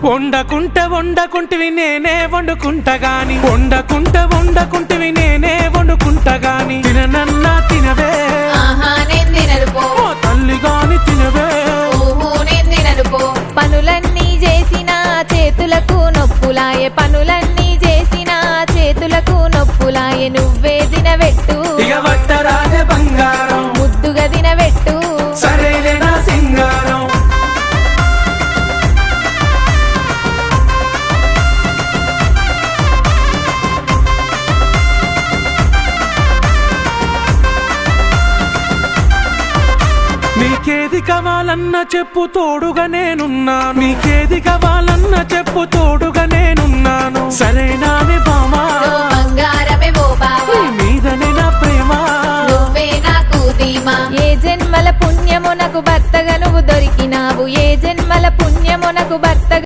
వండకుంటివి నేనే వండుకుంటా గాని వండకుంటివి నేనే వండుకుంటా గాని తిననన్నా తినవే నేను తినను పో ఓ తల్లి గాని తినవే నేను తినను పో పనులన్నీ చేసిన చేతులకు నొప్పులాయే పనులన్నీ చేసిన చేతులకు నొప్పులాయే నువ్వే తినబెట్టు ఇక వట్టరాజే బంగారం ముద్దుగా తినబెట్టు సరేలే నా సింగారం నీకేది కావాలన్నా చెప్పు తోడుగా నేనున్నాను నీకేది కావాలన్నా చెప్పు తోడుగా నేనున్నాను సరేనానే బామా బంగారమే ఓ బావా మీదనే నా ప్రేమ నువ్వే నాకు ధీమా ఏ జన్మల పుణ్యము నాకు భర్తగా నువ్వు దొరికినావు ఏ జన్మల పుణ్యము నాకు భర్తగా